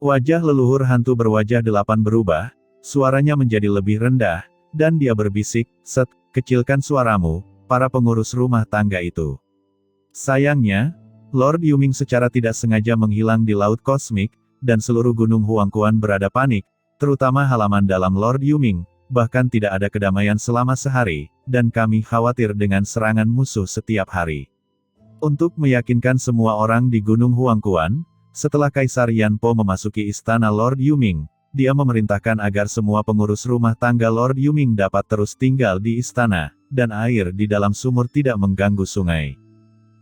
Wajah leluhur hantu berwajah 8 berubah, suaranya menjadi lebih rendah, dan dia berbisik, "Set, kecilkan suaramu, para pengurus rumah tangga itu." Sayangnya, Lord Yuming secara tidak sengaja menghilang di laut kosmik, dan seluruh gunung Huangquan berada panik, terutama halaman dalam Lord Yuming, bahkan tidak ada kedamaian selama sehari, dan kami khawatir dengan serangan musuh setiap hari. Untuk meyakinkan semua orang di Gunung Huangquan, setelah Kaisar Yanpo memasuki istana Lord Yuming, dia memerintahkan agar semua pengurus rumah tangga Lord Yuming dapat terus tinggal di istana, dan air di dalam sumur tidak mengganggu sungai.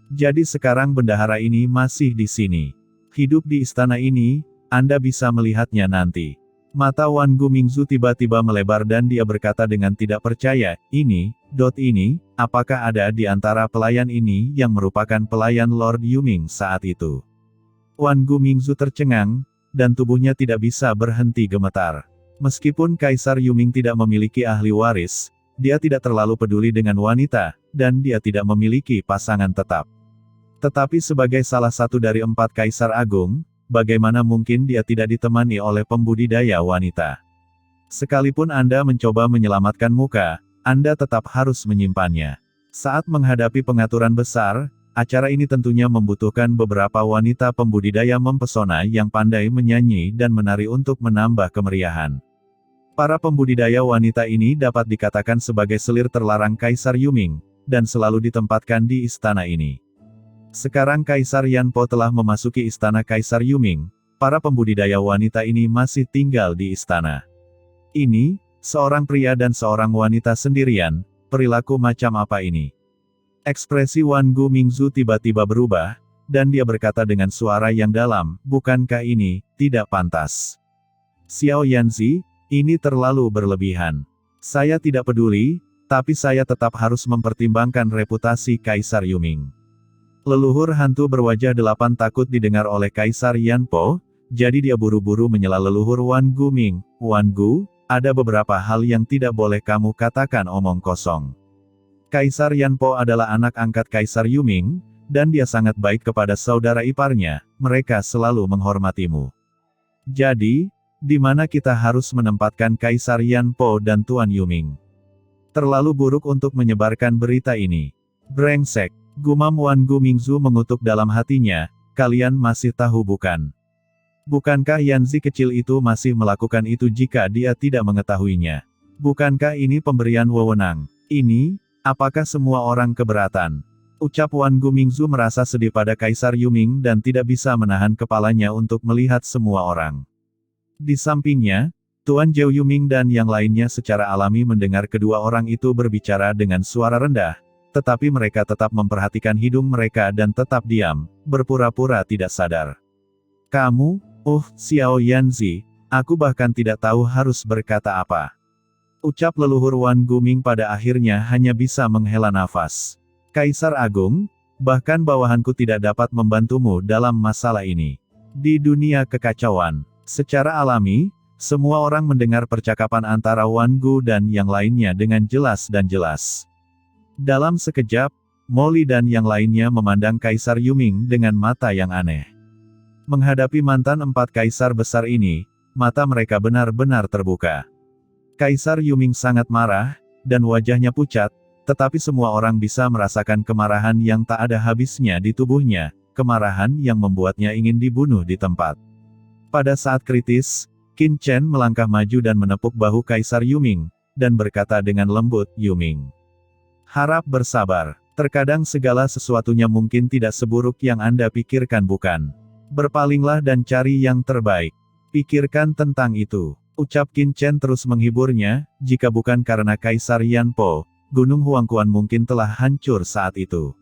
Jadi sekarang bendahara ini masih di sini. Hidup di istana ini, Anda bisa melihatnya nanti. Mata Wan Gumingzu tiba-tiba melebar dan dia berkata dengan tidak percaya, ini, apakah ada di antara pelayan ini yang merupakan pelayan Lord Yuming saat itu? Wan Gumingzu tercengang, dan tubuhnya tidak bisa berhenti gemetar. Meskipun Kaisar Yuming tidak memiliki ahli waris, dia tidak terlalu peduli dengan wanita, dan dia tidak memiliki pasangan tetap. Tetapi sebagai salah satu dari 4 Kaisar Agung, bagaimana mungkin dia tidak ditemani oleh pembudidaya wanita? Sekalipun Anda mencoba menyelamatkan muka, Anda tetap harus menyimpannya. Saat menghadapi pengaturan besar, acara ini tentunya membutuhkan beberapa wanita pembudidaya mempesona yang pandai menyanyi dan menari untuk menambah kemeriahan. Para pembudidaya wanita ini dapat dikatakan sebagai selir terlarang Kaisar Yuming, dan selalu ditempatkan di istana ini. Sekarang Kaisar Yanpo telah memasuki istana Kaisar Yuming, para pembudidaya wanita ini masih tinggal di istana. Ini, seorang pria dan seorang wanita sendirian, perilaku macam apa ini? Ekspresi Wan Gumingzu tiba-tiba berubah, dan dia berkata dengan suara yang dalam, bukankah ini, tidak pantas? Xiao Yanzi, ini terlalu berlebihan. Saya tidak peduli, tapi saya tetap harus mempertimbangkan reputasi Kaisar Yuming. Leluhur hantu berwajah 8 takut didengar oleh Kaisar Yanpo, jadi dia buru-buru menyela leluhur Wan Guming. Wan Gu, ada beberapa hal yang tidak boleh kamu katakan omong kosong. Kaisar Yanpo adalah anak angkat Kaisar Yuming, dan dia sangat baik kepada saudara iparnya, mereka selalu menghormatimu. Jadi, di mana kita harus menempatkan Kaisar Yanpo dan Tuan Yuming? Terlalu buruk untuk menyebarkan berita ini. Brengsek. Gumam Wan Gumingzu mengutuk dalam hatinya, kalian masih tahu bukan? Bukankah Yanzi kecil itu masih melakukan itu jika dia tidak mengetahuinya? Bukankah ini pemberian wewenang? Ini, apakah semua orang keberatan? Ucap Wan Gumingzu merasa sedih pada Kaisar Yuming dan tidak bisa menahan kepalanya untuk melihat semua orang. Di sampingnya, Tuan Zhou Yuming dan yang lainnya secara alami mendengar kedua orang itu berbicara dengan suara rendah, tetapi mereka tetap memperhatikan hidung mereka dan tetap diam, berpura-pura tidak sadar. Kamu, Xiao Yanzi, aku bahkan tidak tahu harus berkata apa. Ucap leluhur Wan Guming pada akhirnya hanya bisa menghela nafas. Kaisar Agung, bahkan bawahanku tidak dapat membantumu dalam masalah ini. Di dunia kekacauan, secara alami, semua orang mendengar percakapan antara Wan Gu dan yang lainnya dengan jelas dan jelas. Dalam sekejap, Molly dan yang lainnya memandang Kaisar Yuming dengan mata yang aneh. Menghadapi mantan 4 kaisar besar ini, mata mereka benar-benar terbuka. Kaisar Yuming sangat marah, dan wajahnya pucat, tetapi semua orang bisa merasakan kemarahan yang tak ada habisnya di tubuhnya, kemarahan yang membuatnya ingin dibunuh di tempat. Pada saat kritis, Qin Chen melangkah maju dan menepuk bahu Kaisar Yuming, dan berkata dengan lembut, Yuming. Harap bersabar. Terkadang segala sesuatunya mungkin tidak seburuk yang Anda pikirkan bukan? Berpalinglah dan cari yang terbaik. Pikirkan tentang itu. Ucap Qin Chen terus menghiburnya, jika bukan karena Kaisar Yanpo, Gunung Huangquan mungkin telah hancur saat itu.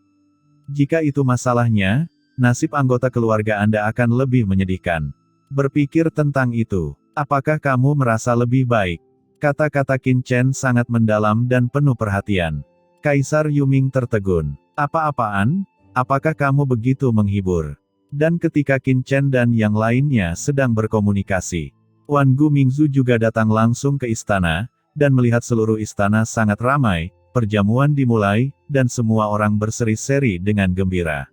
Jika itu masalahnya, nasib anggota keluarga Anda akan lebih menyedihkan. Berpikir tentang itu. Apakah kamu merasa lebih baik? Kata-kata Qin Chen sangat mendalam dan penuh perhatian. Kaisar Yuming tertegun. Apa-apaan? Apakah kamu begitu menghibur? Dan ketika Qin Chen dan yang lainnya sedang berkomunikasi, Wan Gumingzu juga datang langsung ke istana, dan melihat seluruh istana sangat ramai, perjamuan dimulai, dan semua orang berseri-seri dengan gembira.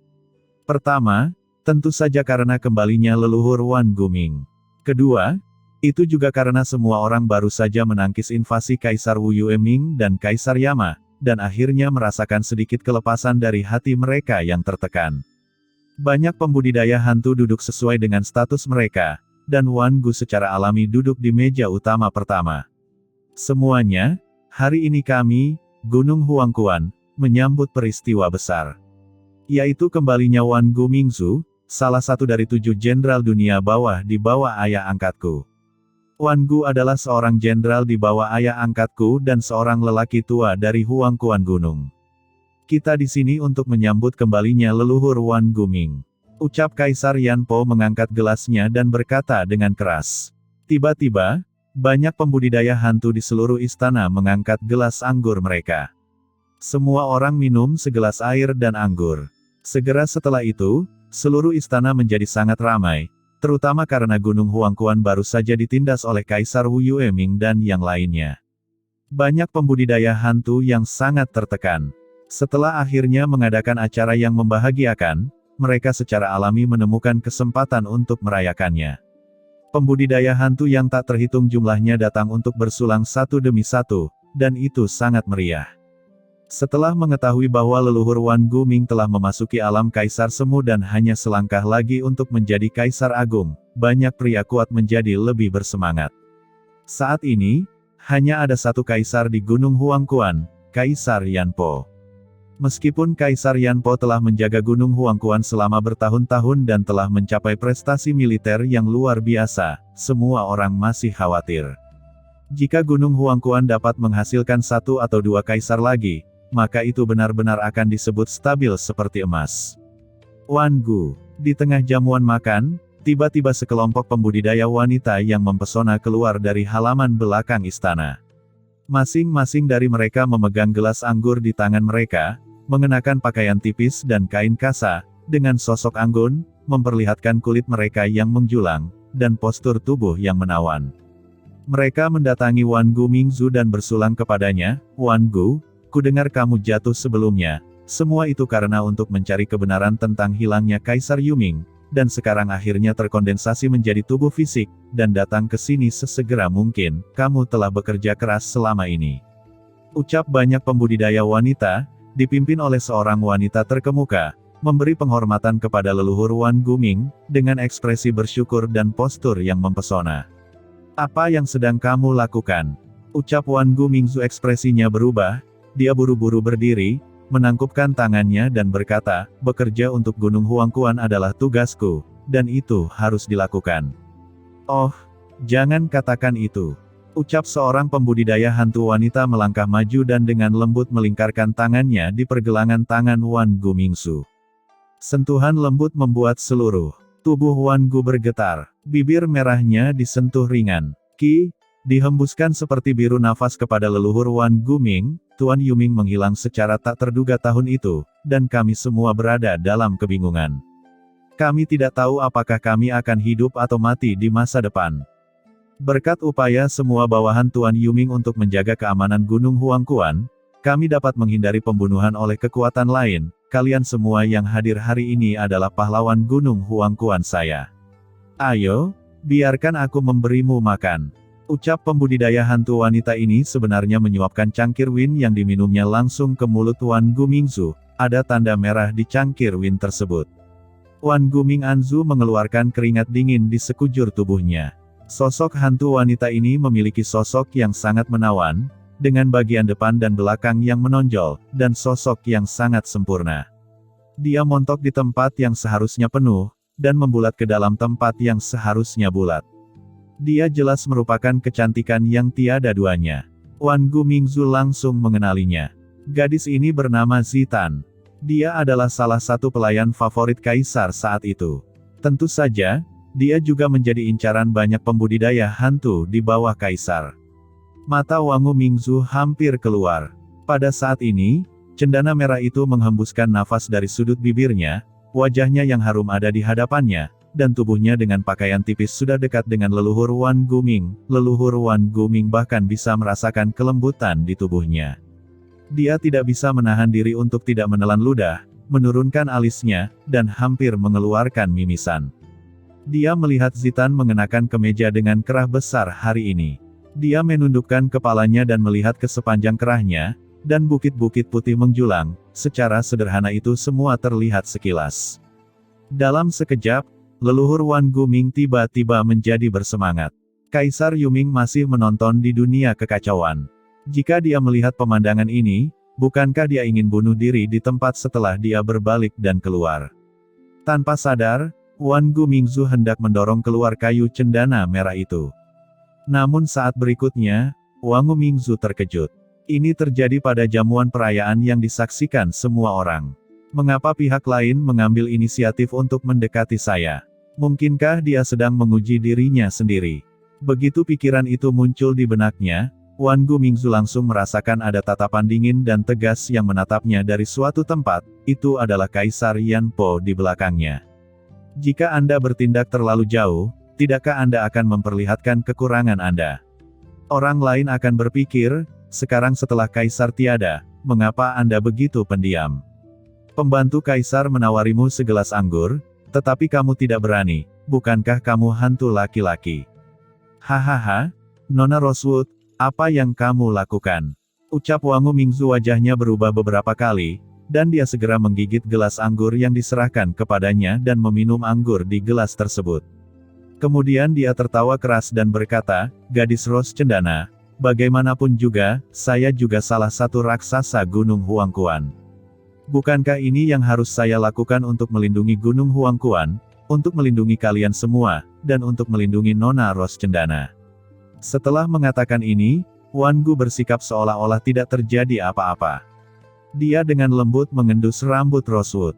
Pertama, tentu saja karena kembalinya leluhur Wan Guming. Kedua, itu juga karena semua orang baru saja menangkis invasi Kaisar Wu Yueming dan Kaisar Yama, dan akhirnya merasakan sedikit kelepasan dari hati mereka yang tertekan. Banyak pembudidaya hantu duduk sesuai dengan status mereka, dan Wan Gu secara alami duduk di meja utama pertama. Semuanya, hari ini kami, Gunung Huangquan, menyambut peristiwa besar. Yaitu kembalinya Wan Gu Mingzu, salah satu dari 7 jenderal dunia bawah di bawah ayah angkatku. Wan Gu adalah seorang jenderal di bawah ayah angkatku dan seorang lelaki tua dari Huangquan Gunung. Kita di sini untuk menyambut kembalinya leluhur Wan Gu Ming. Ucap Kaisar Yan Po mengangkat gelasnya dan berkata dengan keras. Tiba-tiba, banyak pembudidaya hantu di seluruh istana mengangkat gelas anggur mereka. Semua orang minum segelas air dan anggur. Segera setelah itu, seluruh istana menjadi sangat ramai, terutama karena Gunung Huangquan baru saja ditindas oleh Kaisar Wu Yueming dan yang lainnya. Banyak pembudidaya hantu yang sangat tertekan. Setelah akhirnya mengadakan acara yang membahagiakan, mereka secara alami menemukan kesempatan untuk merayakannya. Pembudidaya hantu yang tak terhitung jumlahnya datang untuk bersulang satu demi satu, dan itu sangat meriah. Setelah mengetahui bahwa leluhur Wan Gu Ming telah memasuki alam Kaisar Semu dan hanya selangkah lagi untuk menjadi Kaisar Agung, banyak pria kuat menjadi lebih bersemangat. Saat ini, hanya ada satu Kaisar di Gunung Huangquan, Kaisar Yan Po. Meskipun Kaisar Yan Po telah menjaga Gunung Huangquan selama bertahun-tahun dan telah mencapai prestasi militer yang luar biasa, semua orang masih khawatir. Jika Gunung Huangquan dapat menghasilkan 1 atau 2 Kaisar lagi, maka itu benar-benar akan disebut stabil seperti emas. Wan Gu. Di tengah jamuan makan, tiba-tiba sekelompok pembudidaya wanita yang mempesona keluar dari halaman belakang istana. Masing-masing dari mereka memegang gelas anggur di tangan mereka, mengenakan pakaian tipis dan kain kasa, dengan sosok anggun, memperlihatkan kulit mereka yang menjulang, dan postur tubuh yang menawan. Mereka mendatangi Wan Gu Mingzu dan bersulang kepadanya, Wan Gu, kudengar kamu jatuh sebelumnya, semua itu karena untuk mencari kebenaran tentang hilangnya Kaisar Yuming, dan sekarang akhirnya terkondensasi menjadi tubuh fisik, dan datang ke sini sesegera mungkin, kamu telah bekerja keras selama ini. Ucap banyak pembudidaya wanita, dipimpin oleh seorang wanita terkemuka, memberi penghormatan kepada leluhur Wan Gu Ming, dengan ekspresi bersyukur dan postur yang mempesona. Apa yang sedang kamu lakukan? Ucap Wan Gu Mingzu ekspresinya berubah, dia buru-buru berdiri, menangkupkan tangannya dan berkata, bekerja untuk Gunung Huangquan adalah tugasku, dan itu harus dilakukan. Oh, jangan katakan itu. Ucap seorang pembudidaya hantu wanita melangkah maju dan dengan lembut melingkarkan tangannya di pergelangan tangan Wan Gu Mingzu. Sentuhan lembut membuat seluruh tubuh Wan Gu bergetar, bibir merahnya disentuh ringan. Dihembuskan seperti biru nafas kepada leluhur Wan Gu Ming, Tuan Yuming menghilang secara tak terduga tahun itu, dan kami semua berada dalam kebingungan. Kami tidak tahu apakah kami akan hidup atau mati di masa depan. Berkat upaya semua bawahan Tuan Yuming untuk menjaga keamanan Gunung Huangquan, kami dapat menghindari pembunuhan oleh kekuatan lain. Kalian semua yang hadir hari ini adalah pahlawan Gunung Huangquan saya. Ayo, biarkan aku memberimu makan. Ucap pembudidaya hantu wanita ini sebenarnya menyuapkan cangkir win yang diminumnya langsung ke mulut Wan Gu Mingzu. Ada tanda merah di cangkir win tersebut. Wan Gu Ming Anzu mengeluarkan keringat dingin di sekujur tubuhnya. Sosok hantu wanita ini memiliki sosok yang sangat menawan, dengan bagian depan dan belakang yang menonjol, dan sosok yang sangat sempurna. Dia montok di tempat yang seharusnya penuh, dan membulat ke dalam tempat yang seharusnya bulat. Dia jelas merupakan kecantikan yang tiada duanya. Wan Gu Mingzu langsung mengenalinya. Gadis ini bernama Zitan. Dia adalah salah satu pelayan favorit Kaisar saat itu. Tentu saja, dia juga menjadi incaran banyak pembudidaya hantu di bawah Kaisar. Mata Wan Gu Mingzu hampir keluar. Pada saat ini, cendana merah itu menghembuskan nafas dari sudut bibirnya, wajahnya yang harum ada di hadapannya, dan tubuhnya dengan pakaian tipis sudah dekat dengan leluhur Wan Gu Ming. Leluhur Wan Gu Ming bahkan bisa merasakan kelembutan di tubuhnya. Dia tidak bisa menahan diri untuk tidak menelan ludah, menurunkan alisnya, dan hampir mengeluarkan mimisan. Dia melihat Zitan mengenakan kemeja dengan kerah besar hari ini. Dia menundukkan kepalanya dan melihat ke sepanjang kerahnya, dan bukit-bukit putih menjulang, secara sederhana itu semua terlihat sekilas. Dalam sekejap, leluhur Wan Guming tiba-tiba menjadi bersemangat. Kaisar Yuming masih menonton di dunia kekacauan. Jika dia melihat pemandangan ini, bukankah dia ingin bunuh diri di tempat setelah dia berbalik dan keluar? Tanpa sadar, Wan Gumingzu hendak mendorong keluar kayu cendana merah itu. Namun saat berikutnya, Wang Gumingzu terkejut. Ini terjadi pada jamuan perayaan yang disaksikan semua orang. Mengapa pihak lain mengambil inisiatif untuk mendekati saya? Mungkinkah dia sedang menguji dirinya sendiri? Begitu pikiran itu muncul di benaknya, Wan Gumingzu langsung merasakan ada tatapan dingin dan tegas yang menatapnya dari suatu tempat. Itu adalah Kaisar Yan Po di belakangnya. Jika Anda bertindak terlalu jauh, tidakkah Anda akan memperlihatkan kekurangan Anda? Orang lain akan berpikir, sekarang setelah Kaisar tiada, mengapa Anda begitu pendiam? Pembantu Kaisar menawarimu segelas anggur, tetapi kamu tidak berani, bukankah kamu hantu laki-laki? Hahaha, Nona Rosewood, apa yang kamu lakukan? Ucap Wang Gumingzu, wajahnya berubah beberapa kali, dan dia segera menggigit gelas anggur yang diserahkan kepadanya dan meminum anggur di gelas tersebut. Kemudian dia tertawa keras dan berkata, "Gadis Rose Cendana, bagaimanapun juga, saya juga salah satu raksasa Gunung Huangquan. Bukankah ini yang harus saya lakukan untuk melindungi Gunung Huangquan, untuk melindungi kalian semua, dan untuk melindungi Nona Rose Cendana?" Setelah mengatakan ini, Wan Gu bersikap seolah-olah tidak terjadi apa-apa. Dia dengan lembut mengendus rambut Rosewood.